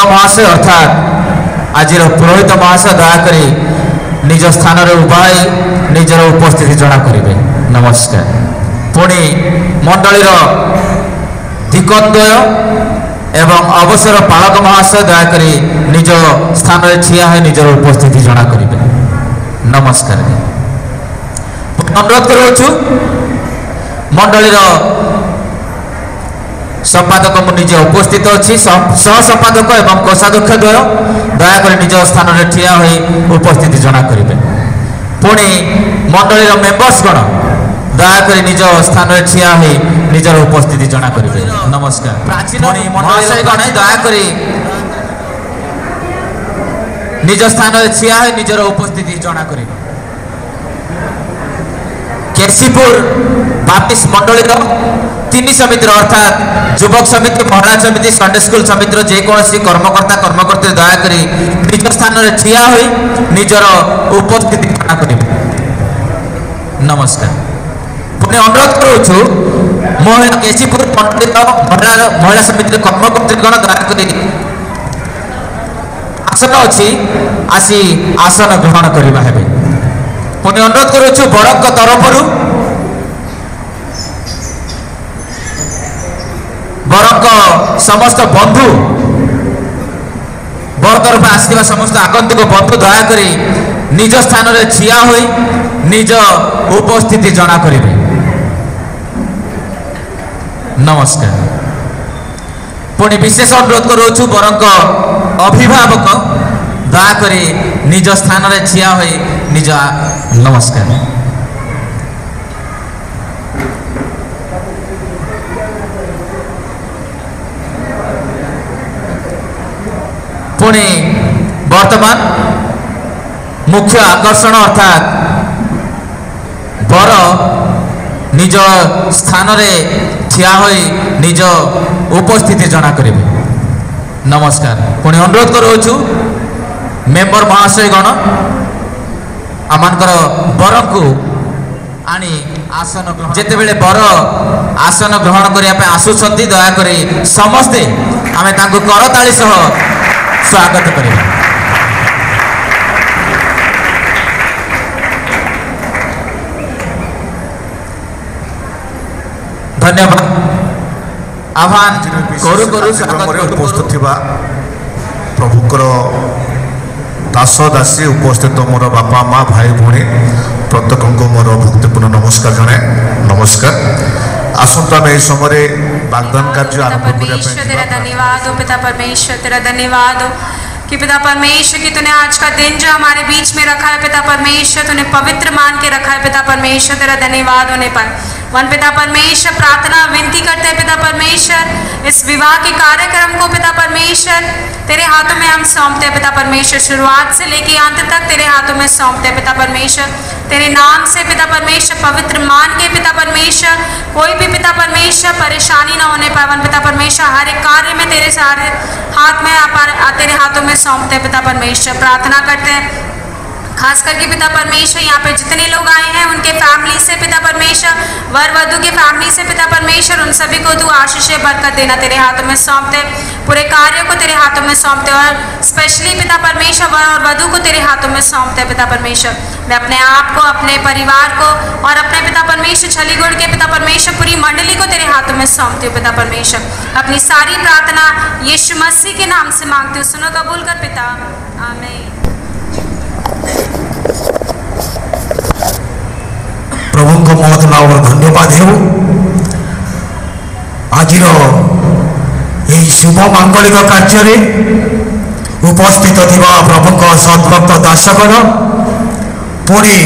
महाशय अर्थात आज पुरोहित महाशय दयाक निज स्थान उभाई निजर उपस्थिति जना करेंगे। नमस्कार। पुणी मंडली दिग्गद्वय एवं अवसर पालक महाशय दयाक निज स्थान ठिया है निजर उपस्थिति जना करेंगे। नमस्कार। अनुरोध करुछु मंडली संपादक निजे उपस्थित अच्छी सह संपादक एवं कोषाध्यक्ष द्वय दयाक निज स्थान ठिया हो उपस्थिति जना करेंगे। पुणी मंडली मेम्बर्सगण दयाक निज स्थान ठिया हो निजर उपस्थिति जना करेंगे। नमस्कार। प्राचीन महाशयगण दयाक निज स्थान ठिया हो निजर उपस्थिति जना करेंगे। केसीपुर बाप्टिस्ट मंडली तीन समिति अर्थात युवक समिति महिला समिति संडे स्कूल समिति जेकोसी कर्मकर्ता कर्मकर्ती दयाक निज स्थान ठिया हो निजर उपस्थिति जना करेंगे। नमस्कार। पुणे अनुरोध करुछु महिला केसीपुर मंडली महिला समिति कर्मकर्तीगण दयाक आसन अच्छी आसी आसन ग्रहण करवा है। पुणी अनुरोध करुछु बड़क तरफ बड़क समस्त बंधु बड़ तरफ आसवा समस्त आगंतुक बंधु दयाक निज स्थान ठिया हो निज उपस्थिति जना करेंगे। नमस्कार। पुणी विशेष अनुरोध करुछु बरक अभिभावक दयाक निज स्थान ठिया हो निज नमस्कार। पुणी वर्तमान मुख्य आकर्षण अर्थात बर निज स्थान ठिया हो निज उपस्थिति जना करेंगे। नमस्कार। पुणी अनुरोध करुछु मेंबर महाशयगण आमर बर को आनी आसन ग्रहण जिते बेले बर आसन ग्रहण करने आसुंच दयाक समस्ते आम करताली सह स्वागत करें। धन्यवाद। आह्वान करू उपस्थित थिबा प्रभुकर दास दासी उपस्थित मोर बापा माँ भाई भौणी प्रत्येक को मोर भक्तिपूर्ण नमस्कार जनाए। नमस्कार। आसंता में इस समय वाग्दान कार्य आरंभ परमेश्वर तेरा धन्यवाद हो पिता परमेश्वर तेरा धन्यवाद हो कि पिता परमेश्वर की तूने आज का दिन जो हमारे बीच में रखा है पिता परमेश्वर तूने पवित्र मान के रखा है पिता परमेश्वर तेरा धन्यवाद होने पर वन पिता परमेश्वर प्रार्थना विनती करते हैं पिता परमेश्वर इस विवाह के कार्यक्रम को पिता परमेश्वर तेरे हाथों में हम सौंपते हैं पिता परमेश्वर। शुरुआत से लेके अंत तक तेरे हाथों में सौंपते हैं पिता परमेश्वर। तेरे नाम से पिता परमेश्वर पवित्र मान के पिता परमेश्वर कोई भी पिता परमेश्वर परेशानी न होने पाए वन पिता परमेश्वर हर एक कार्य में तेरे सारे हाथ में तेरे हाथों में सौंपते हैं पिता परमेश्वर। प्रार्थना करते हैं खास करके पिता परमेश्वर यहाँ पे जितने लोग आए हैं उनके फैमिली से पिता परमेश्वर वर वधु के फैमिली से पिता परमेश्वर उन सभी को तू आशीष बरकत देना तेरे हाथों में सौंपते पूरे कार्यों को तेरे हाथों में सौंपते और स्पेशली पिता परमेश्वर वर और वधु को तेरे हाथों में सौंपते पिता परमेश्वर। मैं अपने आप को अपने परिवार को और अपने पिता परमेश्वर छलीगुड़ के पिता परमेश्वर पूरी मंडली को तेरे हाथों में सौंपती हूँ पिता परमेश्वर। अपनी सारी प्रार्थना यीशु मसीह के नाम से मांगती हूँ सुनो कबूल कर पिता आमीन। प्रभु को बहुत नाम धन्यवाद हो आज शुभ मांगलिक कार्य उपस्थित थिबा प्रभु को सद्भक्त दासगण पुणी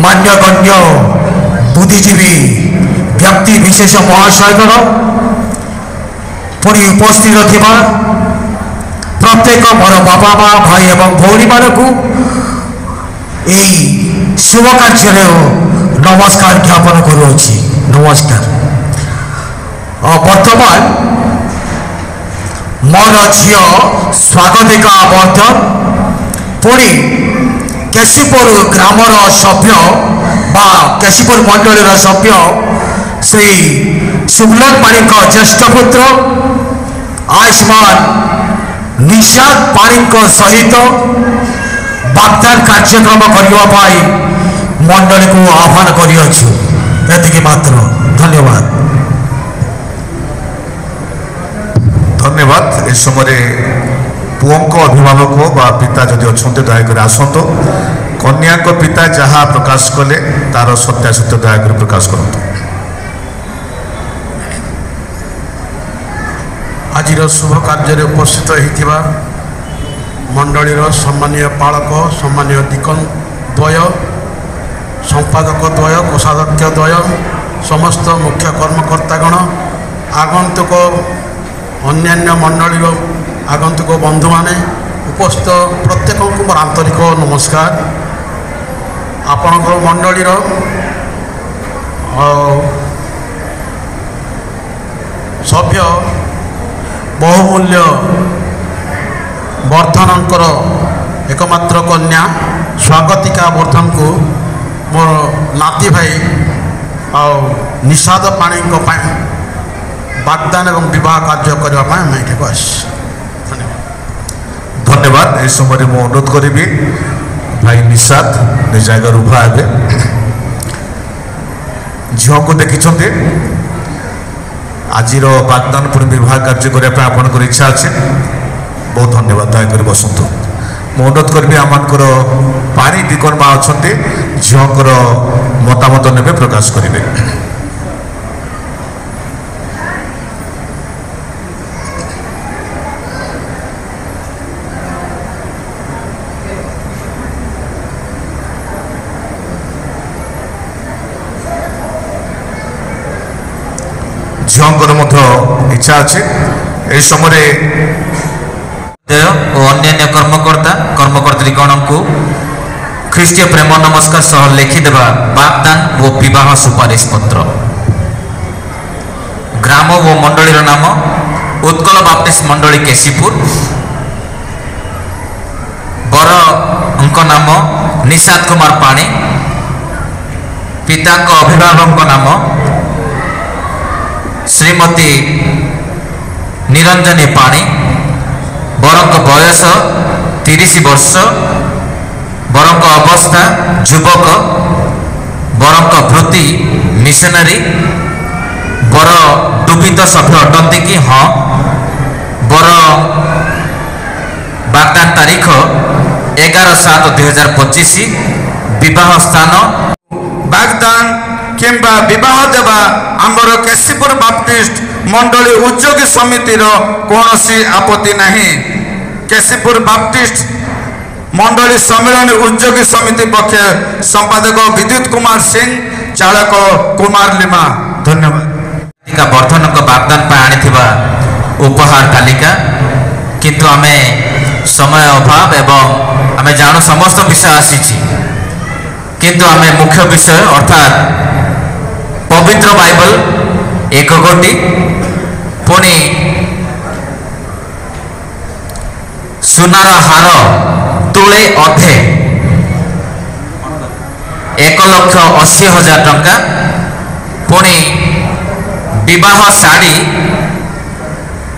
मान्यगण्य बुद्धिजीवी व्यक्ति विशेष महाशयगण पुणी उपस्थित थिबा प्रत्येक मोर बापा माँ भाई एवं भौणी मानक शुभ कार्य नमस्कार ज्ञापन करुच्छी। नमस्कार। वर्तमान मोर झी स्वागतिका वर्धन पुणी केसीपुर ग्रामर सभ्य बा केसीपुर मंडल सभ्य श्री शुभलोक माणी ज्येष्ठ पुत्र आयुष्मान ନିଶାଦ ପାଣିଙ୍କ ସହିତ ବାଗ୍ଦାନ କାର୍ଯ୍ୟକ୍ରମ କରିବା ପାଇଁ ମଣ୍ଡଳୀକୁ ଆହ୍ୱାନ କରିଅଛୁ। ଏତିକି ମାତ୍ର। ଧନ୍ୟବାଦ। ଧନ୍ୟବାଦ। ଏ ସମୟରେ ପୁଅଙ୍କ ଅଭିଭାବକ ବା ପିତା ଯଦି ଅଛନ୍ତି ଦୟାକରି ଆସନ୍ତୁ। କନ୍ୟାଙ୍କ ପିତା ଯାହା ପ୍ରକାଶ କଲେ ତାର ସତ୍ୟାସତ୍ୟ ଦୟାକରି ପ୍ରକାଶ କରନ୍ତୁ। ଆଜିର ଶୁଭ କାର୍ଯ୍ୟରେ ଉପସ୍ଥିତ ହୋଇଥିବା ମଣ୍ଡଳୀର ସମ୍ମାନୀୟ ପାଳକ, ସମ୍ମାନୀୟ ଡିକନ୍ ଦ୍ୱୟ, ସମ୍ପାଦକ ଦ୍ୱୟ, କୋଷାଧ୍ୟକ୍ଷ ଦ୍ୱୟ, ସମସ୍ତ ମୁଖ୍ୟ କର୍ମକର୍ତ୍ତାଗଣ, ଆଗନ୍ତୁକ ଅନ୍ୟାନ୍ୟ ମଣ୍ଡଳୀର ଆଗନ୍ତୁକ ବନ୍ଧୁମାନେ, ଉପସ୍ଥିତ ପ୍ରତ୍ୟେକଙ୍କୁ ମୋର ଆନ୍ତରିକ ନମସ୍କାର। ଆପଣଙ୍କର ମଣ୍ଡଳୀର ସଭ୍ୟ ବହୁମୂଲ୍ୟ ବର୍ଦ୍ଧନଙ୍କର ଏକମାତ୍ର କନ୍ୟା ସ୍ୱାଗତିକା ବର୍ଦ୍ଧନକୁ ମୋର ନାତି ଭାଇ ଆଉ ନିଶାଦ ପାଣିଙ୍କ ପାଇଁ ବାଗ୍ଦାନ ଏବଂ ବିବାହ କାର୍ଯ୍ୟ କରିବା ପାଇଁ ଆମେ ଏଠାକୁ ଆସିଛୁ। ଧନ୍ୟବାଦ। ଏ ସମୟରେ ମୁଁ ଅନୁରୋଧ କରିବି ଭାଇ ନିଶାଦ ନିଜ ଜାଗାରୁ ଉଭା ହେବେ। ଝିଅକୁ ଦେଖିଛନ୍ତି, ଆଜିର ବାଗ୍ଦାନ ପୁଣି ବିବାହ କାର୍ଯ୍ୟ କରିବା ପାଇଁ ଆପଣଙ୍କର ଇଚ୍ଛା ଅଛି। ବହୁତ ଧନ୍ୟବାଦ। ଦୟାକରି ବସନ୍ତୁ। ମୁଁ ଅନୁରୋଧ କରିବି ଆମମାନଙ୍କର ପାଣି ଡିକନ୍ ମା ଅଛନ୍ତି, ଝିଅଙ୍କର ମତାମତ ନେବେ, ପ୍ରକାଶ କରିବେ। ଝିଅଙ୍କର ମଧ୍ୟ ଇଚ୍ଛା ଅଛି। ଏହି ସମୟରେ ଓ ଅନ୍ୟାନ୍ୟ କର୍ମକର୍ତ୍ତାଗଣଙ୍କୁ ଖ୍ରୀଷ୍ଟୀୟ ପ୍ରେମ ନମସ୍କାର ସହ ଲେଖିଦେବା ବାଗ୍ଦାନ ଓ ବିବାହ ସୁପାରିଶ ପତ୍ର। ଗ୍ରାମ ଓ ମଣ୍ଡଳୀର ନାମ ଉତ୍କଳ ବାପ୍ଟିଷ୍ଟ ମଣ୍ଡଳୀ କେଶୀପୁର। ବରଙ୍କ ନାମ ନିଶାଦ କୁମାର ପାଣି। ପିତାଙ୍କ ଅଭିଭାବକଙ୍କ ନାମ ଶ୍ରୀମତୀ ନିରଞ୍ଜନୀ ପାଣି। ବରଙ୍କ ବୟସ 30 ବର୍ଷ। ବରଙ୍କ ଅବସ୍ଥା ଯୁବକ। ବରଙ୍କ ବୃତ୍ତି ମିଶନାରୀ। ବର ଡୁବିତ ସଭ୍ୟ ଅଟନ୍ତି କି? ହଁ। ବର ବାଗ୍ଦାନ ତାରିଖ 11/7/2025। ବିବାହ ସ୍ଥାନ ବାଗ୍ଦାନ କିମ୍ବା ବିବାହ ଦେବା ଆମର କେଶୀପୁର ବାପ୍ଟିଷ୍ଟ ମଣ୍ଡଳୀ ଉଦ୍ୟୋଗୀ ସମିତିର କୌଣସି ଆପତ୍ତି ନାହିଁ। କେଶୀପୁର ବାପ୍ଟିଷ୍ଟ ମଣ୍ଡଳୀ ସମ୍ମିଳନୀ ଉଦ୍ୟୋଗୀ ସମିତି ପକ୍ଷ ସମ୍ପାଦକ ବିଦ୍ୟୁତ କୁମାର ସିଂ, ଚାଳକ କୁମାର ଲିମା। ଧନ୍ୟବାଦ। ବର୍ଦ୍ଧନଙ୍କ ବାଗ୍ଦାନ ପାଇଁ ଆଣିଥିବା ଉପହାର ତାଲିକା, କିନ୍ତୁ ଆମେ ସମୟ ଅଭାବ ଏବଂ ଆମେ ଜାଣୁ ସମସ୍ତ ବିଷୟ ଆସିଛି, କିନ୍ତୁ ଆମେ ମୁଖ୍ୟ ବିଷୟ ଅର୍ଥାତ୍ ପବିତ୍ର ବାଇବଲ 1 ଗୋଟି, ପୁଣି ସୁନାର ହାର ତୁଳେ ଅଧେ 1,80,000 ଟଙ୍କା, ପୁଣି ବିବାହ ଶାଢ଼ୀ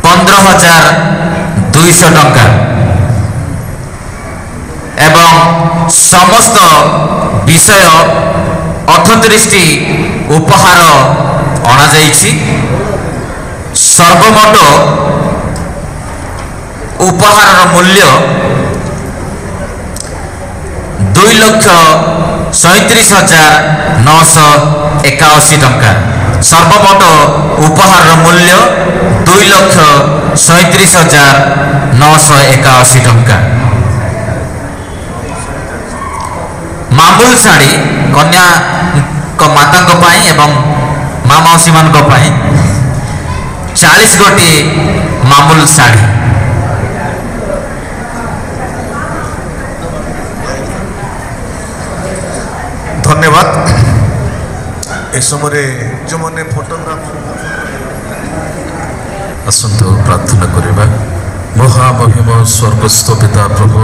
15,200 ଟଙ୍କା ଏବଂ ସମସ୍ତ ବିଷୟ 38ଟି ଉପହାର ଅଣାଯାଇଛି। ସର୍ବମୋଟ ଉପହାରର ମୂଲ୍ୟ 2,37,981 ଟଙ୍କା। ସର୍ବମୋଟ ଉପହାରର ମୂଲ୍ୟ 2,37,981 ଟଙ୍କା। ମାମୁଲ ଶାଢ଼ୀ କନ୍ୟାଙ୍କ ମାତାଙ୍କ ପାଇଁ ଏବଂ ମା ମାଉସୀମାନଙ୍କ ପାଇଁ 40 ଗୋଟି ମାମୁଲ ଶାଢ଼ୀ। ଧନ୍ୟବାଦ। ଏ ସମୟରେ ଯେଉଁମାନେ ଫଟୋଗ୍ରାଫ ଆସନ୍ତୁ ପ୍ରାର୍ଥନା କରିବା। ମହାମହିମ ସ୍ୱର୍ଗସ୍ଥ ପିତା ପ୍ରଭୁ,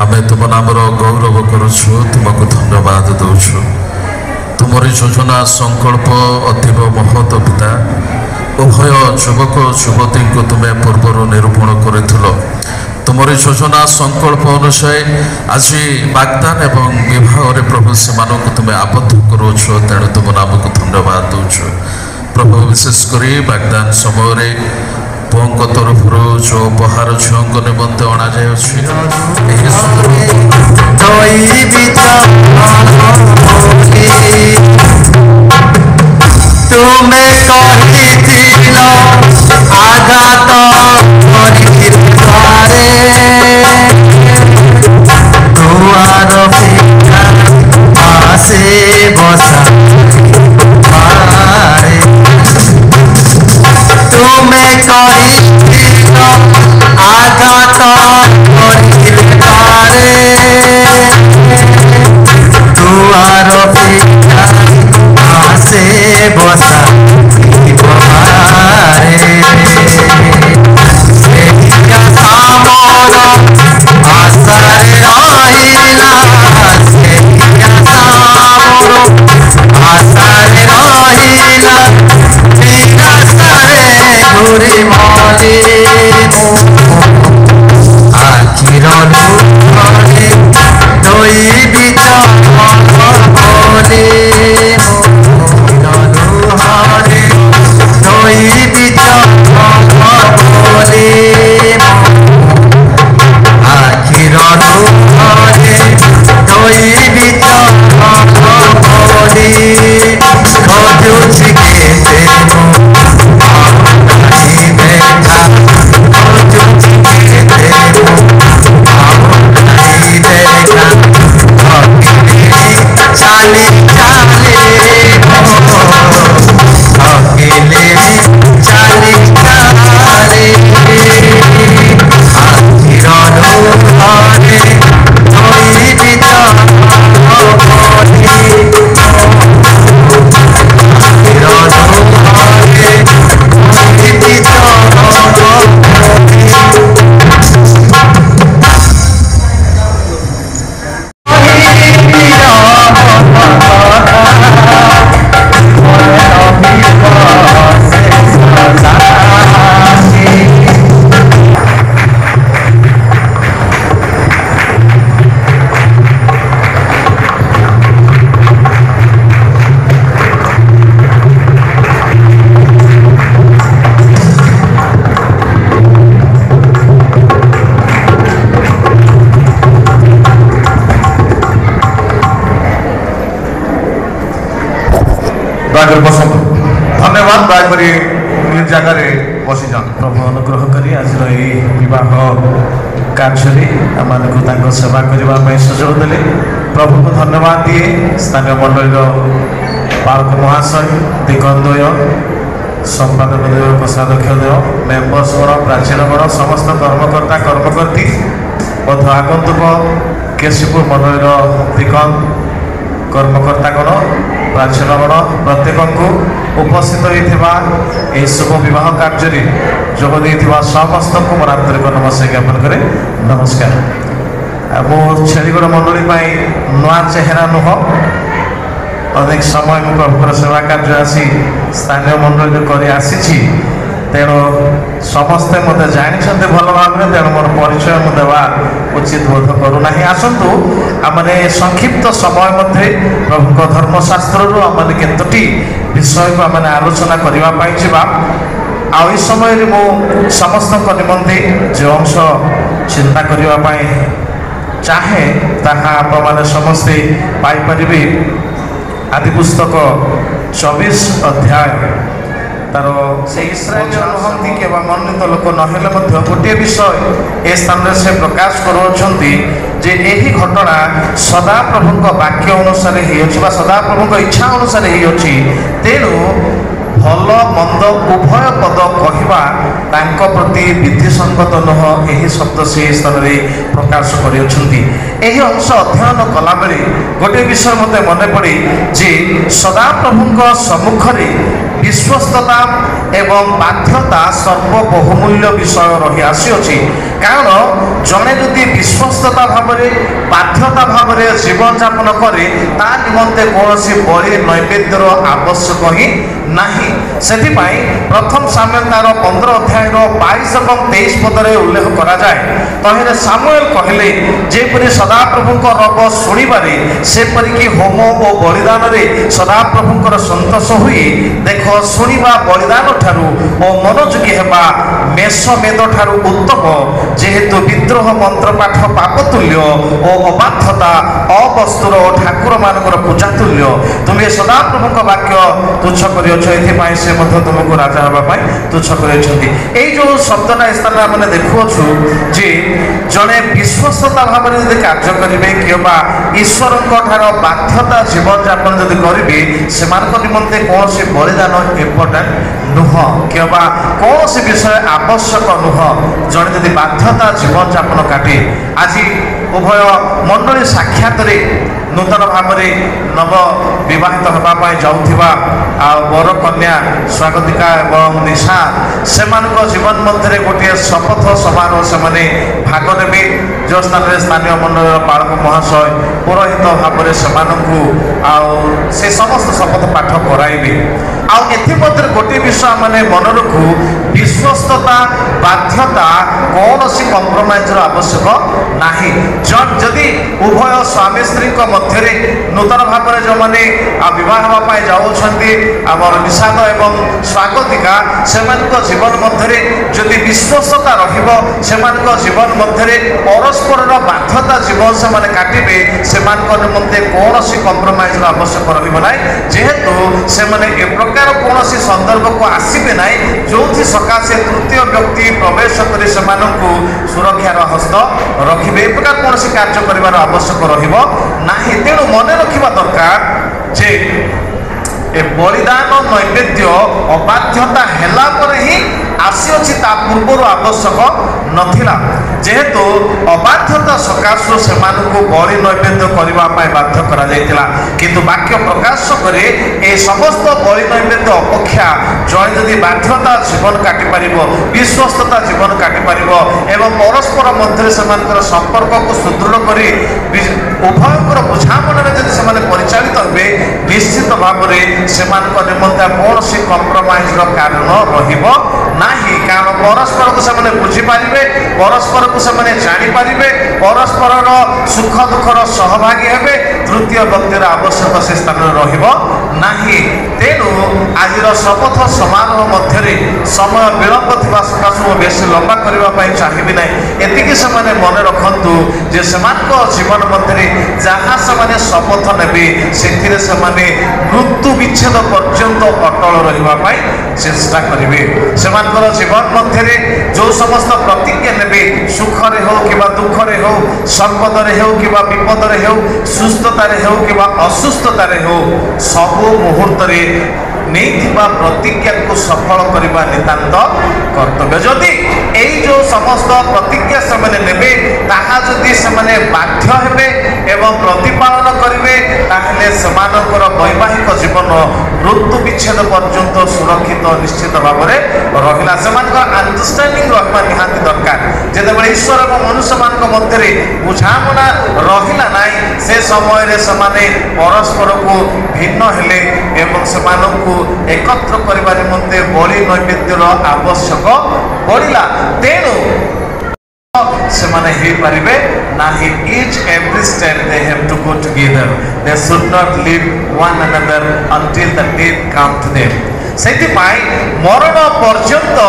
ଆମେ ତୁମ ନାମର ଗୌରବ କରୁଛୁ, ତୁମକୁ ଧନ୍ୟବାଦ ଦେଉଛୁ। ତୁମରି ଯୋଜନା ସଂକଳ୍ପ ଅତୀବ ମହତ ପିତା। ଉଭୟ ଯୁବକ ଯୁବତୀଙ୍କୁ ତୁମେ ପୂର୍ବରୁ ନିରୂପଣ କରିଥିଲ। ତୁମରି ଯୋଜନା ସଂକଳ୍ପ ଅନୁସାରେ ଆଜି ବାଗଦାନ ଏବଂ ବିବାହରେ ପ୍ରଭୁ ସେମାନଙ୍କୁ ତୁମେ ଆବଦ୍ଧ କରୁଅଛ। ତେଣୁ ତୁମ ନାମକୁ ଧନ୍ୟବାଦ ଦେଉଛୁ ପ୍ରଭୁ। ବିଶେଷ କରି ବାଗଦାନ ସମୟରେ ପୁଅଙ୍କ ତରଫରୁ ଯେଉଁ ଉପହାର ଝିଅଙ୍କ ନିମନ୍ତେ ଅଣାଯାଇଅଛି ଏହି ତୁମେ କହିଥିଲ ଆଘାତ କରିଥିବାରେ ଦୁଆର ଫିକା ଆସେ ବସା ପାରେ। ତୁମେ କହିଥିଲ ଆଘାତ କରିଥିବାରେ ଦୁଆର ଫିକା ଆସେ বসা পারে। সেই আশামর আশারে রহিলা, সেই আশামর আশারে রহিলা, বিনাশারে ঘুরি মরি আখির লুহরে দইবি চলে ବସନ୍ତୁ। ଧନ୍ୟବାଦ। ଦୟାକରି ନିଜ ଜାଗାରେ ବସିଯାଆନ୍ତୁ। ପ୍ରଭୁ ଅନୁଗ୍ରହ କରି ଆଜିର ଏହି ବିବାହ କାର୍ଯ୍ୟରେ ଆମମାନଙ୍କୁ ତାଙ୍କ ସେବା କରିବା ପାଇଁ ସୁଯୋଗ ଦେଲେ ପ୍ରଭୁଙ୍କୁ ଧନ୍ୟବାଦ ଦିଏ। ସ୍ଥାନୀୟ ମଣ୍ଡଳୀର ପାଳକ ମହାଶୟ, ଦିଗନ୍ଦୟ, ସମ୍ପାଦକ ଦେୟ, କୋଷାଧ୍ୟକ୍ଷ ଦେୟ, ମେମ୍ବର୍ସ ଗଣ, ପ୍ରାଚୀନ ଗଣ, ସମସ୍ତ କର୍ମକର୍ତ୍ତା କର୍ମକର୍ତ୍ତୀ, ବଧୂ ଆଗନ୍ତୁକ, କେଶୀପୁର ମଣ୍ଡଳୀର ଦିଗନ୍ତ କର୍ମକର୍ତ୍ତାଗଣ, ପ୍ରାଚୀନଗଣ ପ୍ରତ୍ୟେକଙ୍କୁ ଉପସ୍ଥିତ ହୋଇଥିବା ଏହି ଶୁଭ ବିବାହ କାର୍ଯ୍ୟରେ ଯୋଗ ଦେଇଥିବା ସମସ୍ତଙ୍କୁ ମୋର ଆନ୍ତରିକ ନମସ୍କାର ଜ୍ଞାପନ କରେ। ନମସ୍କାର। ମୁଁ ଛେଳିଗଡ଼ ମଣ୍ଡଳୀ ପାଇଁ ନୂଆ ଚେହେରା ନୁହଁ, ଅନେକ ସମୟ ମୁଁ ପ୍ରଭୁଙ୍କର ସେବା କାର୍ଯ୍ୟ ଆସି ସ୍ଥାନୀୟ ମଣ୍ଡଳୀରେ କରି ଆସିଛି। ତେଣୁ ସମସ୍ତେ ମୋତେ ଜାଣିଛନ୍ତି ଭଲ ଭାବରେ, ତେଣୁ ମୋର ପରିଚୟ ମୁଁ ଦେବା ଉଚିତ ବୋଧ କରୁନାହିଁ। ଆସନ୍ତୁ ଆମେ ସଂକ୍ଷିପ୍ତ ସମୟ ମଧ୍ୟରେ ପ୍ରଭୁଙ୍କ ଧର୍ମଶାସ୍ତ୍ରରୁ ଆମେ କେତୋଟି ବିଷୟକୁ ଆମେ ଆଲୋଚନା କରିବା ପାଇଁ ଯିବା। ଆଉ ଏହି ସମୟରେ ମୁଁ ସମସ୍ତଙ୍କ ନିମନ୍ତେ ଯେଉଁ ଅଂଶ ଚିନ୍ତା କରିବା ପାଇଁ ଚାହେଁ ତାହା ଆପଣମାନେ ସମସ୍ତେ ପାଇପାରିବେ। ଆଦି ପୁସ୍ତକ 24 ଅଧ୍ୟାୟ ତାର ସେ ଇସ୍ରାଏଲ ନୁହନ୍ତି କିମ୍ବା ମନୋନୀତ ଲୋକ ନହେଲେ ମଧ୍ୟ ଗୋଟିଏ ବିଷୟ ଏ ସ୍ଥାନରେ ସେ ପ୍ରକାଶ କରୁଅଛନ୍ତି ଯେ ଏହି ଘଟଣା ସଦାପ୍ରଭୁଙ୍କ ବାକ୍ୟ ଅନୁସାରେ ହେଇଅଛି ବା ସଦାପ୍ରଭୁଙ୍କ ଇଚ୍ଛା ଅନୁସାରେ ହେଇଅଛି। ତେଣୁ ଭଲ ମନ୍ଦ ଉଭୟ ପଦ କହିବା ତାଙ୍କ ପ୍ରତି ବିଧିସଙ୍ଗତ ନୁହଁ, ଏହି ଶବ୍ଦ ସେ ସ୍ଥାନରେ ପ୍ରକାଶ କରିଅଛନ୍ତି। ଏହି ଅଂଶ ଅଧ୍ୟୟନ କଲାବେଳେ ଗୋଟିଏ ବିଷୟ ମୋତେ ମନେ ପଡ଼େ ଯେ ସଦାପ୍ରଭୁଙ୍କ ସମ୍ମୁଖରେ ବିଶ୍ୱସ୍ତତା ଏବଂ ବାଧ୍ୟତା ସର୍ବବହୁମୂଲ୍ୟ ବିଷୟ ରହି ଆସିଅଛି। କାରଣ ଜଣେ ଯଦି ବିଶ୍ୱସ୍ତତା ଭାବରେ ବାଧ୍ୟତା ଭାବରେ ଜୀବନଯାପନ କରେ ତା ନିମନ୍ତେ କୌଣସି ବଳି ନୈବେଦ୍ୟର ଆବଶ୍ୟକ ହିଁ ନାହିଁ। ସେଥିପାଇଁ ପ୍ରଥମ ସାମୁଏଲ ତାର 15 ଅଧ୍ୟାୟର 22 ଏବଂ 23 ପଦରେ ଉଲ୍ଲେଖ କରାଯାଏ। ତହିଁରେ ସାମୁଏଲ କହିଲେ, ଯେପରି ସଦାପ୍ରଭୁଙ୍କ ରବ ଶୁଣିବାରେ ସେପରିକି ହୋମ ଓ ବଳିଦାନରେ ସଦାପ୍ରଭୁଙ୍କର ସନ୍ତୋଷ ହୁଏ। ଦେଖ, ଶୁଣିବା ବଳିଦାନ ଠାରୁ ଓ ମନୋଯୋଗୀ ହେବା ମେଷମେଦ ଠାରୁ ଉତ୍ତମ, ଯେହେତୁ ବିଦ୍ରୋହ ମନ୍ତ୍ରପାଠ ପାପ ତୁଲ୍ୟ ଓ ଅବାଧ୍ୟତା ଅବସ୍ତୁର ଓ ଠାକୁରମାନଙ୍କର ପୂଜା ତୁଲ୍ୟ। ତୁମେ ସଦାପ୍ରଭୁଙ୍କ ବାକ୍ୟ ତୁଚ୍ଛ କରିଅଛ, ଏଥିପାଇଁ ସେ ମଧ୍ୟ ତୁମକୁ ରାଜା ହେବା ପାଇଁ ତୁଚ୍ଛ କରିଅଛନ୍ତି। ଏଇ ଯେଉଁ ଶବ୍ଦଟା ଏ ସ୍ଥାନରେ ଆମେ ଦେଖୁଅଛୁ ଯେ ଜଣେ ବିଶ୍ୱସ୍ତତା ଭାବରେ ଯଦି କାର୍ଯ୍ୟ କରିବେ କିମ୍ବା ଈଶ୍ୱରଙ୍କ ଠାରୁ ବାଧ୍ୟତା ଜୀବନଯାପନ ଯଦି କରିବେ, ସେମାନଙ୍କ ନିମନ୍ତେ କୌଣସି ବଳିଦାନ ଇମ୍ପୋର୍ଟାଣ୍ଟ ନୁହଁ କିମ୍ବା କୌଣସି ବିଷୟ ଆବଶ୍ୟକ ନୁହଁ। ଜଣେ ଯଦି ବାଧ୍ୟତା ଜୀବନଯାପନ କାଟେ, ଆଜି ଉଭୟ ମଣ୍ଡଳୀ ସାକ୍ଷାତରେ ନୂତନ ଭାବରେ ନବ ବିବାହିତ ହେବା ପାଇଁ ଯାଉଥିବା ବର କନ୍ୟା ସ୍ୱାଗତିକା ଏବଂ ନିଶା, ସେମାନଙ୍କ ଜୀବନ ମଧ୍ୟରେ ଗୋଟିଏ ଶପଥ ସମାରୋହ ସେମାନେ ଭାଗ ନେବେ, ଯେଉଁ ସ୍ଥାନରେ ସ୍ଥାନୀୟ ମଣ୍ଡଳୀର ପାଳକ ମହାଶୟ ପୁରୋହିତ ଭାବରେ ସେମାନଙ୍କୁ ସେ ସମସ୍ତ ଶପଥ ପାଠ କରାଇବେ। ଆଉ ଏଥିମଧ୍ୟରେ ଗୋଟିଏ ବିଷୟ ଆମେ ମନେ ରଖୁ, ବିଶ୍ୱସ୍ତତା ବାଧ୍ୟତା କୌଣସି କମ୍ପ୍ରମାଇଜର ଆବଶ୍ୟକ ନାହିଁ। ଯଦି ଉଭୟ ସ୍ୱାମୀ ସ୍ତ୍ରୀଙ୍କ ମଧ୍ୟରେ ନୂତନ ଭାବରେ ଯେଉଁମାନେ ବିବାହ ହେବା ପାଇଁ ଯାଉଛନ୍ତି, ଆମର ନିଷାଦ ଏବଂ ସ୍ୱାଗତିକା, ସେମାନଙ୍କ ଜୀବନ ମଧ୍ୟରେ ଯଦି ବିଶ୍ୱସ୍ତତା ରହିବ, ସେମାନଙ୍କ ଜୀବନ ମଧ୍ୟରେ ପରସ୍ପରର ବାଧ୍ୟତା ଜୀବନ ସେମାନେ କାଟିବେ, ସେମାନଙ୍କ ନିମନ୍ତେ କୌଣସି କମ୍ପ୍ରମାଇଜର ଆବଶ୍ୟକ ରହିବ ନାହିଁ। ଯେହେତୁ ସେମାନେ ଏ ପ୍ରକାର କୌଣସି ସନ୍ଦର୍ଭକୁ ଆସିବେ ନାହିଁ ଯେଉଁଥି ସକାଶେ ତୃତୀୟ ବ୍ୟକ୍ତି ପ୍ରବେଶ କରି ସେମାନଙ୍କୁ ସୁରକ୍ଷାର ହସ୍ତ ରଖିବେ, ଏ ପ୍ରକାର କୌଣସି କାର୍ଯ୍ୟ କରିବାର ଆବଶ୍ୟକ ରହିବ ନାହିଁ। ତେଣୁ ମନେ ରଖିବା ଦରକାର ଯେ ଏ ବଳିଦାନ ନୈବେଦ୍ୟ ଅବାଧ୍ୟତା ହେଲା ପରେ ହିଁ ଆସିଅଛି, ତା ପୂର୍ବରୁ ଆବଶ୍ୟକ ନଥିଲା। ଯେହେତୁ ଅବାଧ୍ୟତା ସକାଶରୁ ସେମାନଙ୍କୁ ବଳି ନୈବେଦ୍ୟ କରିବା ପାଇଁ ବାଧ୍ୟ କରାଯାଇଥିଲା, କିନ୍ତୁ ବାକ୍ୟ ପ୍ରକାଶ କରେ ଏ ସମସ୍ତ ବଳି ନୈବେଦ୍ୟ ଅପେକ୍ଷା ଜଣେ ଯଦି ବାଧ୍ୟତା ଜୀବନ କାଟିପାରିବ, ବିଶ୍ୱସ୍ତତା ଜୀବନ କାଟିପାରିବ ଏବଂ ପରସ୍ପର ମଧ୍ୟରେ ସେମାନଙ୍କର ସମ୍ପର୍କକୁ ସୁଦୃଢ଼ କରି ଉଭୟଙ୍କର ବୁଝାମଣାରେ ଯଦି ସେମାନେ ପରିଚାଳିତ ହେବେ, ନିଶ୍ଚିତ ଭାବରେ ସେମାନଙ୍କ ନିମନ୍ତେ କୌଣସି କମ୍ପ୍ରମାଇଜର କାରଣ ରହିବ ନାହିଁ। କାରଣ ପରସ୍ପରକୁ ସେମାନେ ବୁଝିପାରିବେ, ପରସ୍ପରକୁ ସେମାନେ ଜାଣିପାରିବେ, ପରସ୍ପରର ସୁଖ ଦୁଃଖର ସହଭାଗୀ ହେବେ, ତୃତୀୟ ବ୍ୟକ୍ତିର ଆବଶ୍ୟକ ସେ ସ୍ଥାନରେ ରହିବ ନାହିଁ। ତେଣୁ ଆଜିର ଶପଥ ସମାରୋହ ମଧ୍ୟରେ ସମୟ ବିଳମ୍ବ ଥିବା ସକାଶୁ ମୁଁ ବେଶୀ ଲମ୍ବା କରିବା ପାଇଁ ଚାହିଁବି ନାହିଁ। ଏତିକି ସେମାନେ ମନେ ରଖନ୍ତୁ ଯେ ସେମାନଙ୍କ ଜୀବନ ମଧ୍ୟରେ ଯାହା ସେମାନେ ଶପଥ ନେବେ, ସେଥିରେ ସେମାନେ ମୃତ୍ୟୁ ବିଚ୍ଛେଦ ପର୍ଯ୍ୟନ୍ତ ଅଟଳ ରହିବା ପାଇଁ ଚେଷ୍ଟା କରିବେ। ସେମାନଙ୍କର ଜୀବନ ମଧ୍ୟରେ ଯେଉଁ ସମସ୍ତ ପ୍ରତିଜ୍ଞା ନେବେ, ସୁଖରେ ହେଉ କିମ୍ବା ଦୁଃଖରେ ହେଉ, ସମ୍ପଦରେ ହେଉ କିମ୍ବା ବିପଦରେ ହେଉ, ସୁସ୍ଥତାରେ ହେଉ କିମ୍ବା ଅସୁସ୍ଥତାରେ ହେଉ, ସବୁ ମୁହୂର୍ତ୍ତରେ ନେଇଥିବା ପ୍ରତିଜ୍ଞାକୁ ସଫଳ କରିବା ନିତାନ୍ତ କର୍ତ୍ତବ୍ୟ। ଯଦି ଏଇ ଯେଉଁ ସମସ୍ତ ପ୍ରତିଜ୍ଞା ସେମାନେ ନେବେ, ତାହା ଯଦି ସେମାନେ ବାଧ୍ୟ ହେବେ ଏବଂ ପ୍ରତିପାଳନ କରିବେ, ତାହେଲେ ସେମାନଙ୍କର ବୈବାହିକ ଜୀବନ ମୃତ୍ୟୁ ବିଚ୍ଛେଦ ପର୍ଯ୍ୟନ୍ତ ସୁରକ୍ଷିତ ନିଶ୍ଚିତ ଭାବରେ ରହିଲା। ସେମାନଙ୍କର ଅଣ୍ଡରଷ୍ଟାଣ୍ଡିଂ ରହିବା ନିହାତି ଦରକାର। ଯେତେବେଳେ ଈଶ୍ୱର ଏବଂ ମନୁଷ୍ୟମାନଙ୍କ ମଧ୍ୟରେ ବୁଝାମଣା ରହିଲା ନାହିଁ, ସେ ସମୟରେ ସେମାନେ ପରସ୍ପରକୁ ଭିନ୍ନ ହେଲେ ଏବଂ ସେମାନଙ୍କୁ ଏକତ୍ର କରିବା ନିମନ୍ତେ ବଳି ନୈବେଦ୍ୟର ଆବଶ୍ୟକ ପଡ଼ିଲା। ତେଣୁ ସେମାନେ ହେଇପାରିବେ ନାହିଁ। each every step they have to go together. They should not leave one another until the death come to them. ସେଥିପାଇଁ ମରଣ ପର୍ଯ୍ୟନ୍ତ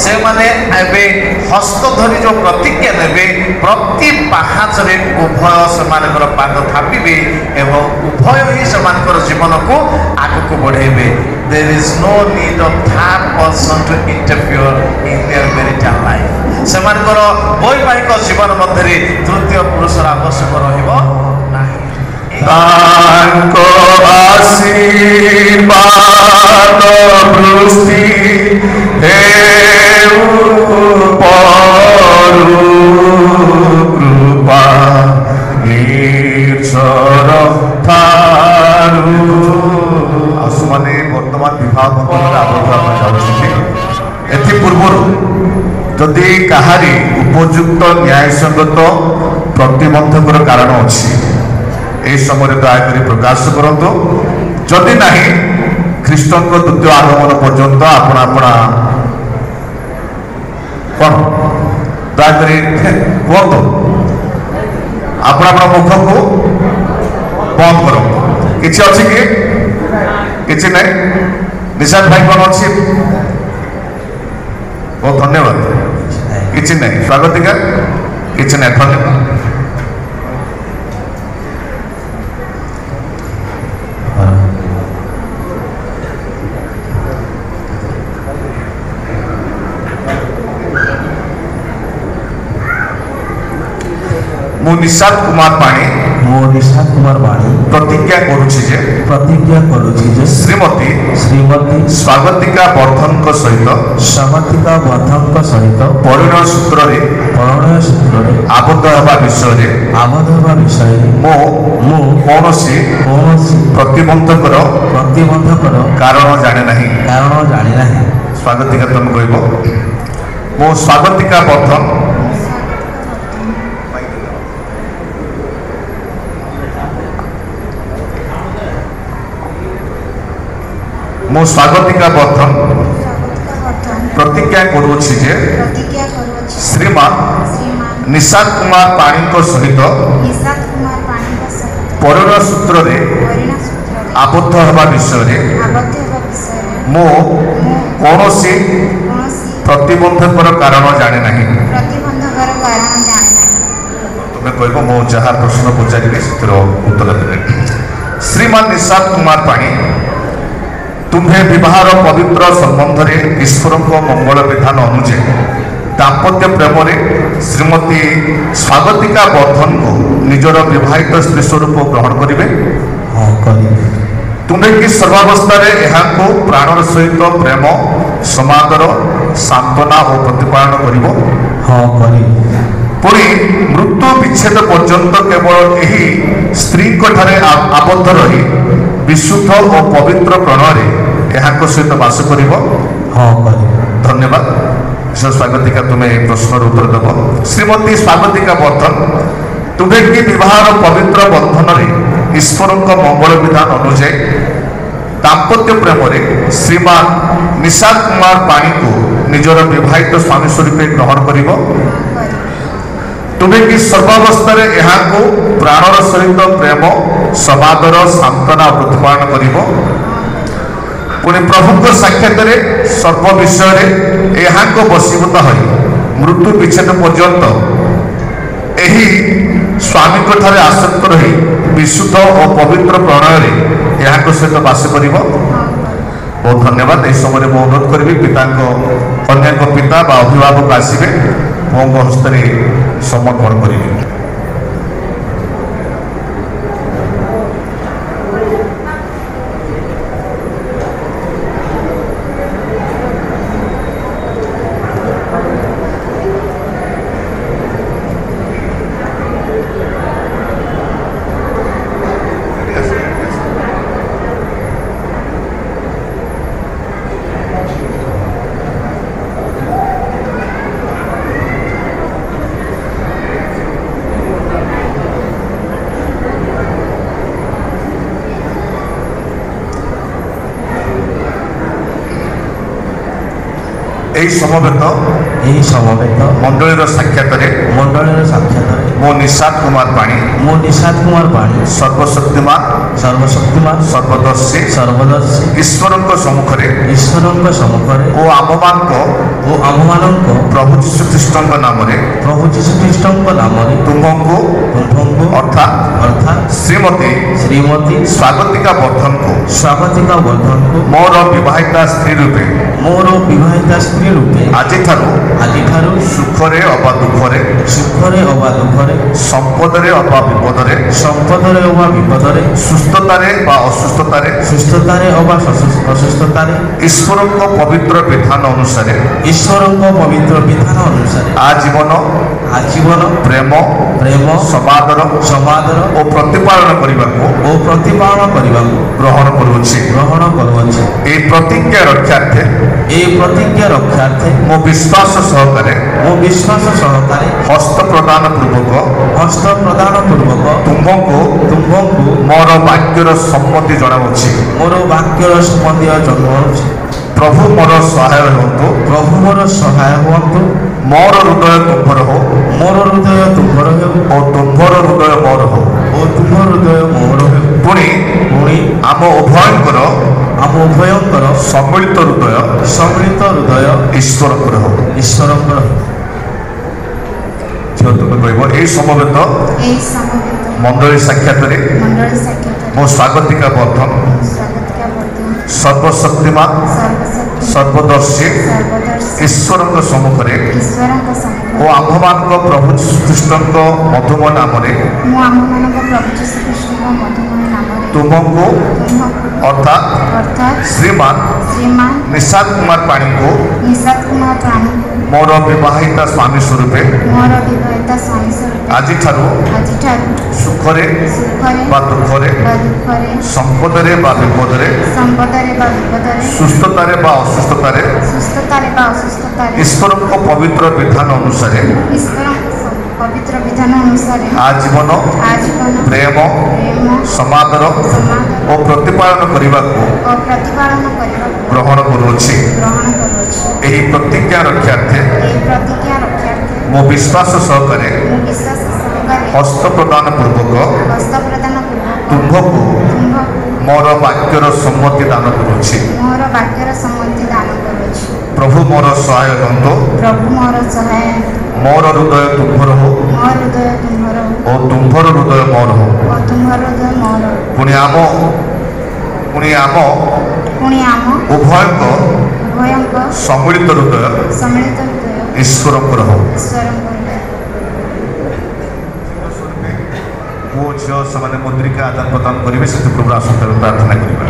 ସେମାନେ ଏବେ ହସ୍ତ ଧରି ଯେଉଁ ପ୍ରତିଜ୍ଞା ନେବେ, ପ୍ରତି ପାହାଚରେ ଉଭୟ ସେମାନଙ୍କର ପାଦ ଥାପିବେ ଏବଂ ଉଭୟ ହିଁ ସେମାନଙ୍କର ଜୀବନକୁ ଆଗକୁ ବଢ଼େଇବେ। There is no need of third person to interfere in their marital life. ସେମାନଙ୍କର ବୈବାହିକ ଜୀବନ ମଧ୍ୟରେ ତୃତୀୟ ପୁରୁଷର ଆବଶ୍ୟକ ରହିବ ନାହିଁ। ତାଙ୍କ ଆଶୀର୍ବାଦ ବୃଷ୍ଟି ହେଉ ପରୁ କୃପା ନିର୍ଝର ଥାରୁ। ଆସୁମାନେ ବର୍ତ୍ତମାନ ବିବାହ ବନ୍ଧନରେ ଆବଦ୍ଧ ହେବାକୁ ଯାଉଛନ୍ତି। ଏଥିପୂର୍ବରୁ ଯଦି କାହାରି ଉପଯୁକ୍ତ ନ୍ୟାୟସଙ୍ଗତ ପ୍ରତିବନ୍ଧକର କାରଣ ଅଛି, ଏହି ସମୟରେ ଦୟାକରି ପ୍ରକାଶ କରନ୍ତୁ। ଯଦି ନାହିଁ, ଖ୍ରୀଷ୍ଟଙ୍କ ଦ୍ୱିତୀୟ ଆଗମନ ପର୍ଯ୍ୟନ୍ତ ଆପଣ ଆପଣ କ'ଣ ଦୟାକରି କୁହନ୍ତୁ, ଆପଣ ଆପଣ ମୁଖକୁ ବନ୍ଦ କରନ୍ତୁ। କିଛି ଅଛି କି? କିଛି ନାହିଁ। ନିଶାଦ ଭାଇ କ'ଣ ଅଛି? ବହୁତ ଧନ୍ୟବାଦ। କିଛି ନାହିଁ। ସ୍ୱାଗତିକା କିଛି ନାହିଁ। ଧନ୍ୟବାଦ। ମୁଁ ନିଶାଦ କୁମାର ପାଣି ପ୍ରତିଜ୍ଞା କରୁଛି ଯେ ଶ୍ରୀମତୀ ସ୍ୱାଗତିକା ବର୍ଦ୍ଧନଙ୍କ ସହିତ ପରିଣୟ ସୂତ୍ରରେ ଆବଦ୍ଧ ହେବା ବିଷୟରେ ମୁଁ କୌଣସି ପ୍ରତିବନ୍ଧକର କାରଣ ଜାଣେ ନାହିଁ। ସ୍ୱାଗତିକା ତମେ କହିବ। ମୁଁ ସ୍ୱାଗତିକା ବର୍ଦ୍ଧନ ପ୍ରତିଜ୍ଞା କରୁଅଛି ଯେ ଶ୍ରୀମାନ ନିଶାଦ କୁମାର ପାଣିଙ୍କ ସହିତ ପରିଣୟ ସୂତ୍ରରେ ଆବଦ୍ଧ ହେବା ବିଷୟରେ ମୁଁ କୌଣସି ପ୍ରତିବନ୍ଧକର କାରଣ ଜାଣେ ନାହିଁ। ତୁମେ କହିବ ମୁଁ ଯାହା ପ୍ରଶ୍ନ ପଚାରିବି ସେଥିର ଉତ୍ତର ଦେବେ। ଶ୍ରୀମାନ ନିଶାଦ କୁମାର ପାଣି तुम्हे विवाहर पवित्र संबंधरे ईश्वर मंगल विधान अनुजाई दाम्पत्य प्रेम श्रीमती स्वागतिका वर्धन को निजर विवाहित स्त्री स्वरूप ग्रहण करेंगे। तुम्हें कि सर्वावस्था प्राणर सहित प्रेम समादर सांत्वना और प्रतिपालन कर पुणी मृत्यु विच्छेद पर्यंत केवल यही स्त्री आबद्ध रही विशुद्ध और पवित्र प्रणय सहित बास कर। धन्यवाद। स्वागतिका तुम्हें प्रश्न उत्तर देव। श्रीमती स्वागतिका वर्धन तुम्हें कि विवाहर पवित्र बंधन ईश्वर मंगल विधान अनुजाई दाम्पत्य प्रेम श्रीमान निशाद कुमार पाणी को निजर विवाहित स्वामी स्वरूप ग्रहण कर। तुम्हें कि सर्वावस्था प्राणर सहित प्रेम समादर सांत्वना प्रतिपालन कर। पुणी प्रभु साक्षात सर्व विषय वशीभूत हो मृत्यु विच्छेद पर्यंत यही स्वामी आसक्त रही विशुद्ध और पवित्र प्रणय सहित बास कर। बहुत धन्यवाद। यह समय मुझे अनुरोध करी पिता कन्या पिता बा अभिभावक आसवे मो हस्त समर्पण करेंगे। समवेत मंडल साक्षात मो निशाद कुमार पाणी सर्वशक्तिमान सर्वदर्शी ईश्वर सम्मुखें ओ आम मान प्रभु जीशु ख्रीष्ट नाम तुमको अर्थात श्रीमती स्वागतिका वर्धन को मोर विवाहिता स्त्री रूपे आज सुखरे अबा दुखरे संपदरे अबा विपदरे सुस्थतारे बा असुस्थतारे ईश्वर पवित्र विधान अनुसार आजीवन प्रेम समादर और प्रतिपालन करने ग्रहण करुछि। प्रतिज्ञा रक्षार्थे मो विश्वास सहकारे ବିଶ୍ୱାସ ସହକାରେ ହସ୍ତ ପ୍ରଦାନ ପୂର୍ବକ ହସ୍ତ ପ୍ରଦାନ ପୂର୍ବକ ତୁମକୁ ତୁମ୍ଭଙ୍କୁ ମୋର ବାକ୍ୟର ସମ୍ମତି ଜଣାଉଛି। ମୋର ବାକ୍ୟର ସମ୍ବନ୍ଧୀୟ ଜଣାଉଛି। ପ୍ରଭୁ ମୋର ସହାୟ ହୁଅନ୍ତୁ। ପ୍ରଭୁ ମୋର ସହାୟ ହୁଅନ୍ତୁ। ମୋର ହୃଦୟ ତୁମ୍ଭର ହଉ ମୋର ହୃଦୟ ତୁମ୍ଭର ହେଉ ଓ ତୁମ୍ଭର ହୃଦୟ ମୋର ହଉ। ଓ ତୁମ୍ଭ ହୃଦୟ ମୋର ହେଉ। ପୁଣି ପୁଣି ଆମ ଉଭୟଙ୍କର ସମ୍ମିଳିତ ହୃଦୟ ଈଶ୍ୱରଙ୍କର ହଉ। ଈଶ୍ୱରଙ୍କର ହେଉ। ଝିଅ ତୁମେ କହିବ ଏହି ସମବେତ ଏହି ସମବେତ ମଣ୍ଡଳୀ ସାକ୍ଷାତରେ ମଣ୍ଡଳୀ ସାକ୍ଷାତରେ ମୋ ସ୍ୱାଗତିକା ବର୍ଦ୍ଧନ ସ୍ୱାଗତିକା ବର୍ଦ୍ଧନ ସର୍ବଶକ୍ତିମାନ ସର୍ବଶକ୍ତି ସର୍ବଦର୍ଶୀ ସର୍ବଦର୍ଶୀ ଈଶ୍ୱରଙ୍କ ସମ୍ମୁଖରେ ଈଶ୍ୱରଙ୍କ ଓ ସମ୍ମୁଖରେ ଆମ୍ଭମାନଙ୍କ ପ୍ରଭୁ ଯୀଶୁଖ୍ରୀଷ୍ଟଙ୍କ ମଧୁମୟ ନାମରେ ମୁଁ ଆମମାନଙ୍କ ପ୍ରଭୁ ଯୀଶୁଖ୍ରୀଷ୍ଟଙ୍କ ମଧୁମୟ ନାମରେ ତୁମକୁ ତୁମକୁ ଅର୍ଥାତ୍ ଅର୍ଥାତ୍ ଶ୍ରୀମାନ ଶ୍ରୀମାନ ନିଶାନ୍ତ କୁମାର ପାଣିଙ୍କୁ ନିଶାନ୍ତ କୁମାର ପ୍ରାଣୀଙ୍କୁ ମୋର ବିବାହିତା ସ୍ୱାମୀ ସ୍ୱରୂପେ ମୋର ବିବାହିତା ସ୍ୱାମୀ ସ୍ୱରୂପେ ଆଜିଠାରୁ ଆଜିଠାରୁ ସୁଖରେ ସୁଖରେ ବା ଦୁଃଖରେ ବା ଦୁଃଖରେ ସମ୍ପଦରେ ବା ବିପଦରେ ସମ୍ପଦରେ ବା ବିପଦରେ ସୁସ୍ଥତାରେ ବା ଅସୁସ୍ଥତାରେ ସୁସ୍ଥତାରେ ବା ଅସୁସ୍ଥତାରେ ଈଶ୍ୱରଙ୍କ ପବିତ୍ର ବିଧାନ ଅନୁସାରେ ଈଶ୍ୱରଙ୍କ ପବିତ୍ର ବିଧାନ ଅନୁସାରେ ଆଜୀବନ ଆଜୀବନ ପ୍ରେମ ପ୍ରେମ ସମାଦର ସମାଦର ଓ ପ୍ରତିପାଳନ କରିବାକୁ ଓ ପ୍ରତିପାଳନ କରିବାକୁ ଗ୍ରହଣ କରୁଅଛି। ଗ୍ରହଣ କରୁଅଛି। ଏହି ପ୍ରତିଜ୍ଞା ରକ୍ଷାର୍ଥେ ଏହି ପ୍ରତିଜ୍ଞା ରକ୍ଷାର୍ଥେ ମୋ ବିଶ୍ୱାସ ସହକାରେ ମୁଁ ବିଶ୍ୱାସ ସହକାରେ ହସ୍ତ ପ୍ରଦାନ ପୂର୍ବକ ହସ୍ତ ପ୍ରଦାନ ପୂର୍ବକ ତୁମ୍ଭକୁ ତୁମ୍ଭକୁ ମୋର ବାକ୍ୟର ସମ୍ମତି ଦାନ କରୁଅଛି। ମୋର ବାକ୍ୟର ସମ୍ମତି ଦାନ କରୁଅଛି। ପ୍ରଭୁ ମୋର ସହାୟ ହୁଅନ୍ତୁ। ପ୍ରଭୁ ମୋର ସହାୟ ମୋର ହୃଦୟ ତୁମ୍ଭର ହଉ ମୋ ହୃଦୟ ତୁମ୍ଭର ହଉ ଓ ତୁମ୍ଭର ହୃଦୟ ମୋର ହଉ। ଓ ତୁମ୍ଭର ହୃଦୟ ମୋର ହଉ। ପୁଣି ଆମ ଉଭୟଙ୍କ ଉଭୟଙ୍କ ସମ୍ମିଳିତ ହୃଦୟ ସମ୍ମିଳିତ ହୃଦୟ ଈଶ୍ୱରଙ୍କର ହଉ। ଈଶ୍ୱରଙ୍କ ହୃଦୟ। ପୁଅ ଝିଅ ସେମାନେ ମୁଦ୍ରିକା ଆଦାନ ପ୍ରଦାନ କରିବେ ସେଥିପ୍ରଭୁ ଆସନ୍ତାରେ ପ୍ରାର୍ଥନା କରିବା।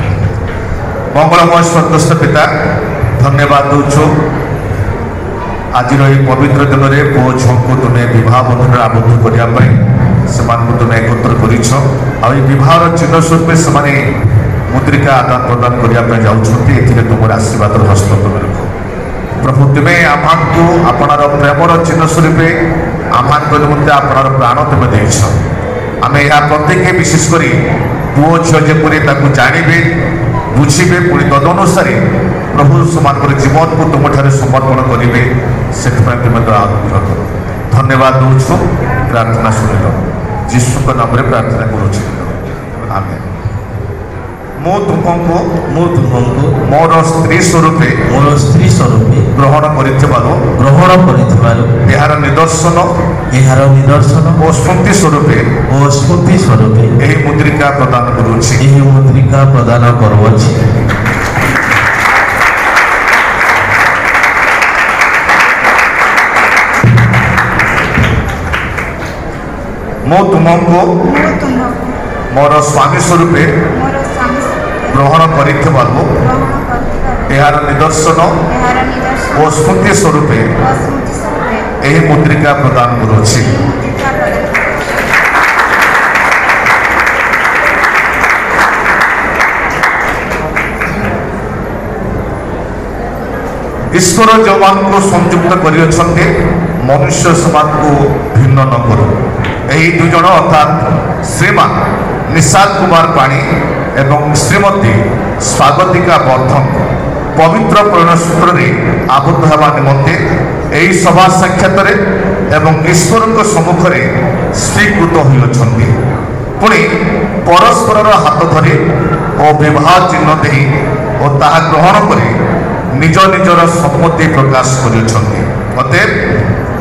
ମଙ୍ଗଳମୟ ସ୍ୱର୍ଗସ୍ଥ ପିତା ଧନ୍ୟବାଦ ଦେଉଛୁ ଆଜିର ଏହି ପବିତ୍ର ଦିନରେ ପୁଅ ଝିଅଙ୍କୁ ତୁମେ ବିବାହ ବନ୍ଧନରେ ଆବଦ୍ଧ କରିବା ପାଇଁ ସେମାନଙ୍କୁ ତୁମେ ଏକତ୍ର କରିଛ। ଆଉ ଏହି ବିବାହର ଚିହ୍ନ ସ୍ୱରୂପେ ସେମାନେ ମୁଦ୍ରିକା ଆଦାନ ପ୍ରଦାନ କରିବା ପାଇଁ ଯାଉଛନ୍ତି। ଏଥିରେ ତୁମର ଆଶୀର୍ବାଦର ହସ୍ତ ତୁମେ ରଖ ପ୍ରଭୁ। ତୁମେ ଆମମାନଙ୍କୁ ଆପଣାର ପ୍ରେମର ଚିହ୍ନ ସ୍ୱରୂପେ ଆମମାନଙ୍କ ନିମନ୍ତେ ଆପଣାର ପ୍ରାଣ ତୁମେ ଦେଇଛ। ଆମେ ଏହା ପ୍ରତ୍ୟେକ ବିଶେଷ କରି ପୁଅ ଝିଅ ଯେପରି ତାକୁ ଜାଣିବେ ବୁଝିବେ ପୁଣି ତଦନୁସାରେ ପ୍ରଭୁ ସେମାନଙ୍କର ଜୀବନକୁ ତୁମଠାରେ ସମର୍ପଣ କରିବେ ସେଥିପାଇଁ ତୁମେ ଅନୁଗ୍ରହ କର। ଧନ୍ୟବାଦ ଦେଉଛୁ ପ୍ରାର୍ଥନା ଶୁଣିଲ ଯୀଶୁଙ୍କ ନାମରେ ପ୍ରାର୍ଥନା କରୁଛି ଆମେ। ମୁଁ ତୁମକୁ ମୋର ସ୍ତ୍ରୀ ସ୍ୱରୂପେ ଗ୍ରହଣ କରିଥିବାରୁ ଏହାର ନିଦର୍ଶନ ଓ ସ୍ମୃତି ସ୍ୱରୂପେ ଏହି ମୁଦ୍ରିକା ପ୍ରଦାନ କରୁଅଛି। ମୁଁ ତୁମକୁ ମୋର ସ୍ୱାମୀ ସ୍ୱରୂପେ ଗ୍ରହଣ କରିଥିବାରୁ ଏହାର ନିଦର୍ଶନ ଓ ସ୍ମୃତି ସ୍ୱରୂପେ ଏହି ମୁଦ୍ରିକା ପ୍ରଦାନ କରୁଅଛି। ଈଶ୍ୱର ଯେଉଁମାନଙ୍କୁ ସଂଯୁକ୍ତ କରିଅଛନ୍ତି ମନୁଷ୍ୟ ସେମାନଙ୍କୁ ଭିନ୍ନ ନ କରୁ। ଏହି ଦୁଇ ଜଣ ଅର୍ଥାତ୍ ଶ୍ରୀମାନ ନିଶାନ୍ତ କୁମାର ପାଣି ଏବଂ ଶ୍ରୀମତୀ ସ୍ୱାଗତିକା ବର୍ଦ୍ଧନ ପବିତ୍ର ପରିଣୟସୂତ୍ରରେ ଆବଦ୍ଧ ହେବା ନିମନ୍ତେ ଏହି ସଭା ସାକ୍ଷାତରେ ଏବଂ ଈଶ୍ୱରଙ୍କ ସମ୍ମୁଖରେ ସ୍ୱୀକୃତ ହୋଇଅଛନ୍ତି। ପୁଣି ପରସ୍ପରର ହାତ ଧରି ଓ ବିବାହ ଚିହ୍ନ ଦେଇ ଓ ତାହା ଗ୍ରହଣ କରି ନିଜ ନିଜର ସମ୍ମତି ପ୍ରକାଶ କରିଅଛନ୍ତି। ଅତଏବ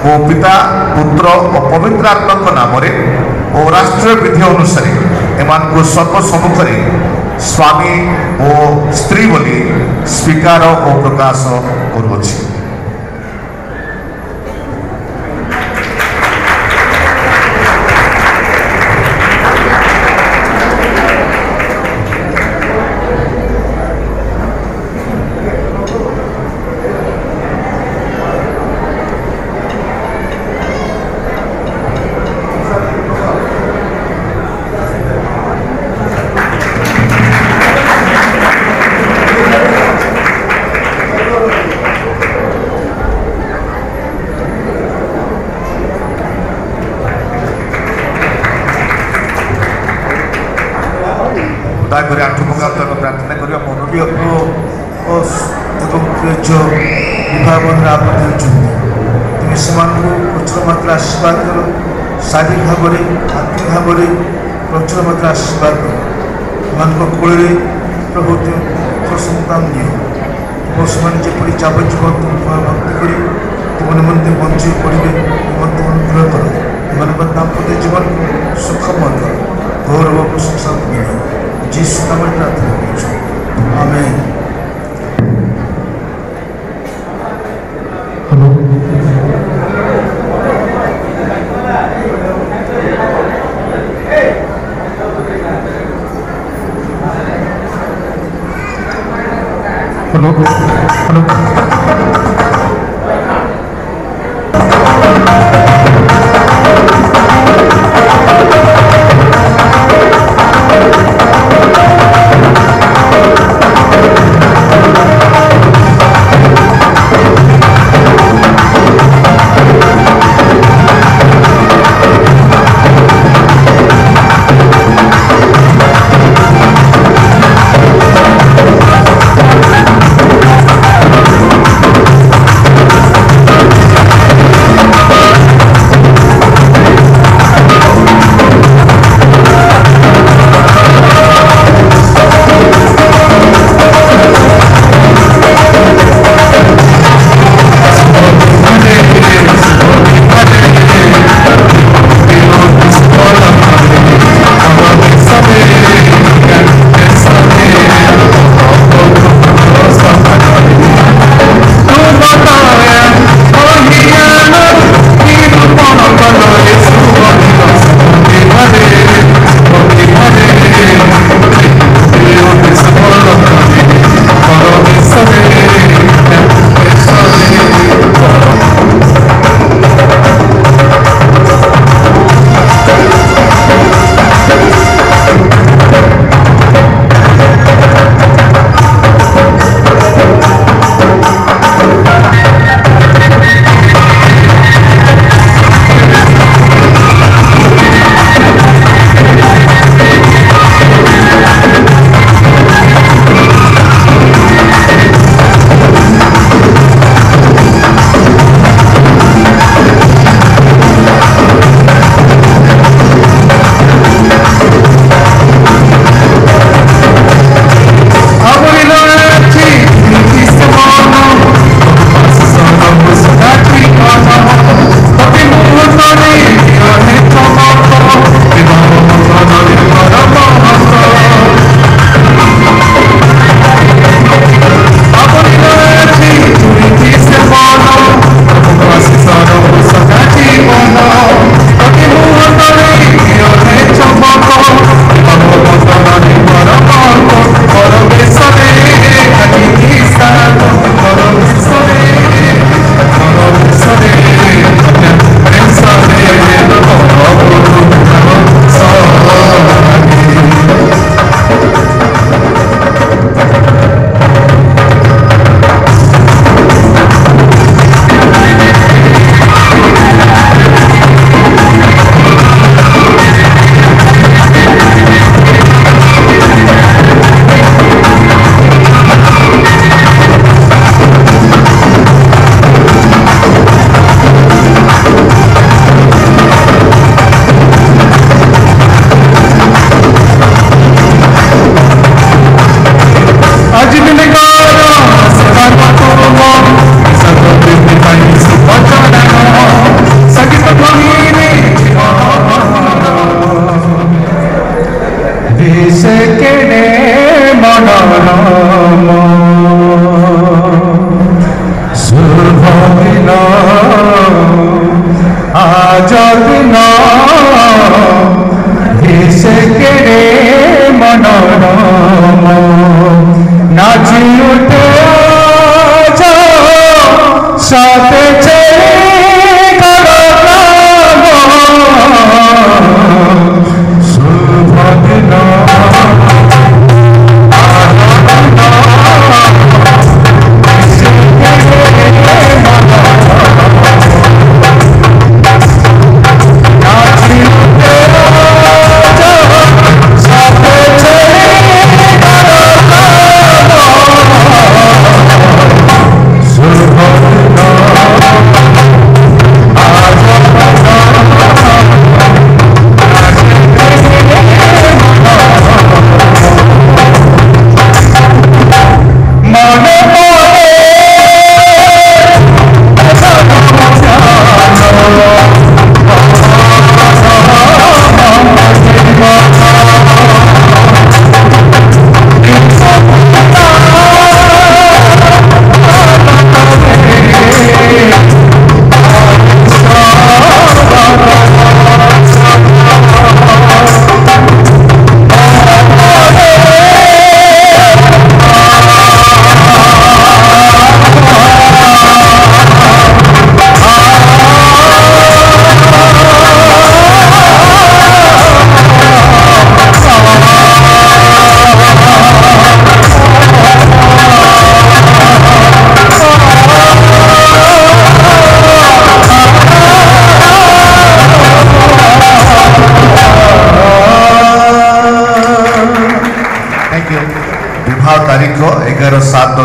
ମୋ ପିତା ପୁତ୍ର ଓ ପବିତ୍ର ଆତ୍ମାଙ୍କ ନାମରେ ଓ ରାଷ୍ଟ୍ରୀୟ ବିଧି ଅନୁସାରେ ଏମାନଙ୍କୁ ସର୍ବ ସମ୍ମୁଖରେ ସ୍ୱାମୀ ଓ ସ୍ତ୍ରୀ ବୋଲି ସ୍ୱୀକାର ଓ ପ୍ରକାଶ କରୁଅଛି। ଦୟାକରି ଆଣ୍ଠୁ ପକାନ୍ତୁ ଆମେ ପ୍ରାର୍ଥନା କରିବା ମନୋଡିୟ ପୁଅ ଓ ଏବଂ ପ୍ରିୟ ଝିଅ ବିବାହ ବନ୍ଧରେ ଆବଦ୍ଧ ହେଉଛନ୍ତି ତୁମେ ସେମାନଙ୍କୁ ପ୍ରଚୁର ମାତ୍ରା ଆଶୀର୍ବାଦ କର ଶାରୀରିକ ଭାବରେ ଆତ୍ମିକ ଭାବରେ ପ୍ରଚୁର ମାତ୍ରା ଆଶୀର୍ବାଦ କର ସେମାନଙ୍କ କୋଳରେ ପ୍ରଭୁ ସନ୍ତାନ ଦିଅ ଏବଂ ସେମାନେ ଯେପରି ଯାବଜୀବନ ଭକ୍ତି କରି ତୁମ ନିମନ୍ତେ ବଞ୍ଚି ପଡ଼ିବେ ନିମନ୍ତେ ଅନୁଗ୍ରହ କର ଏମାନଙ୍କ ଦାମ୍ପତ୍ୟ ଜୀବନ ସୁଖମୟ କର ଗୌରବ ପ୍ରଶଂସା ମିଳିବ ଯୀଶୁ ନାମରେ ପ୍ରାର୍ଥନା କରୁଛୁ ଆମେନ୍।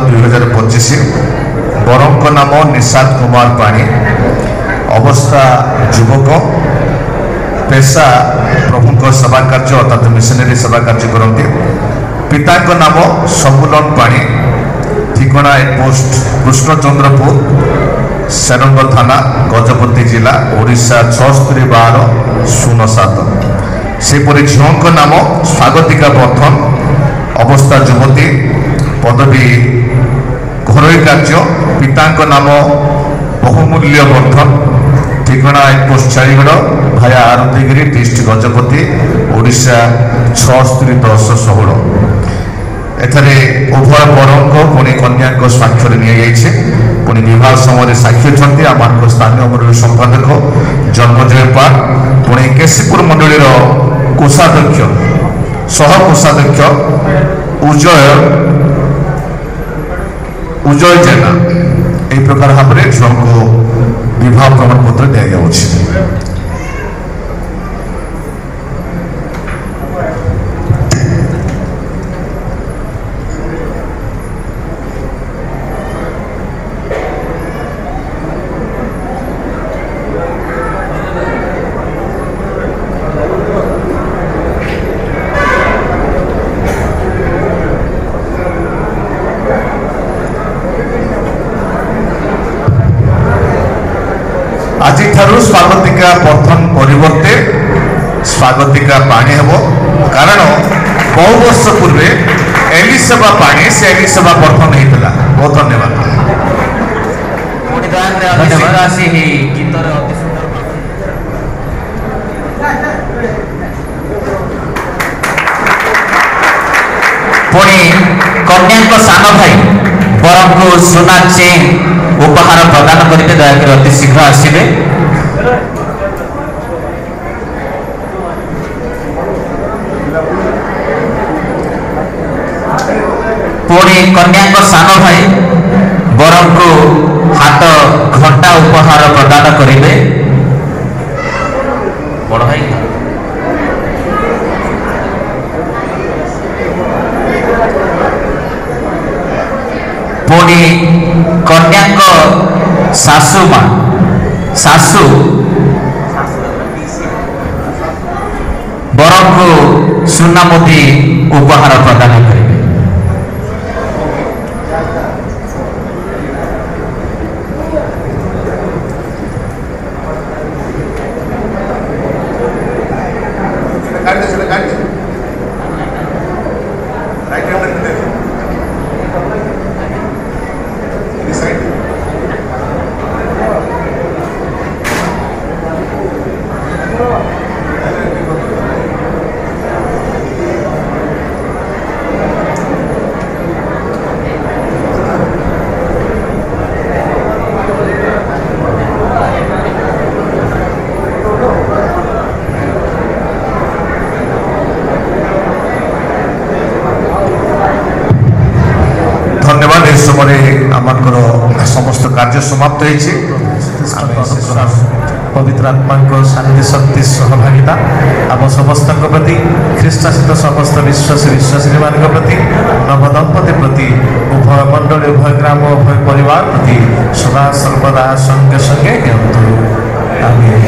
2025। बरंक नाम निषाद कुमार पाणी, अवस्था युवक, पेशा प्रभु सेवा कार्य अर्थात मिशनरी सेवा कार्य करते। पिता नाम सबुलन पाणी, ठिकाना पोस्ट कृष्णचंद्रपुर, शेरंगल थाना, गजपति जिला, ओडिशा 631207। सेपरी झील नाम स्वागतिका वर्धन, अवस्था युवती, पदवी घरोई कार्य। पिता नाम बहुमूल्य वर्धन, ठिकाना पोस्ट चारिगड़, भाया आरतीगिरी, डिस्ट्रिक्ट गजपति, ओडिशा 631016। एथरे उभय बरंक पुणी कन्या स्वाक्षर नि पुणी विवाह समय साक्षी अच्छा आम स्थानीय मंडल संपादक जन्मजय पाल, पुणी केसीपुर मंडल कोषाध्यक्ष सह कोषाध्यक्ष उजय जेना। यही प्रकार भाव में झील को विवाह प्रमाण पत्र दि जाऊँगी। आज स्वागतिका वर्धन परिवर्ते स्वागतिका पाणी हेब, कारण बहु वर्ष पूर्व एलिसेबा पाणी से एलिसेबा वर्धन होता। बहुत धन्यवाद। पुणी कन्या सान भाई बरम को सुना चेन उपहार प्रदान करेंगे। दयाकोरी अति शीघ्र आसवे। पुणी कन्या सान भाई बरम को हाथ घंटा उपहार प्रदान करेंगे। बड़ भाई पुणी कन्या सासू माँ सासू बर को सुना मुदी उपहार प्रदान करेंगे। धन्यवाद। इस समय आम समस्त कार्य समाप्त होती। पवित्र आत्मा को शांति शक्ति सहभागिता आम समस्त प्रति ख्रीष्टाश्रित समस्त विश्वासी विश्वासी मान प्रति नवदंपति प्रति उभय मंडल उभय ग्राम उभय परिवार प्रति सदा सर्वदा संगे संगे आमेन।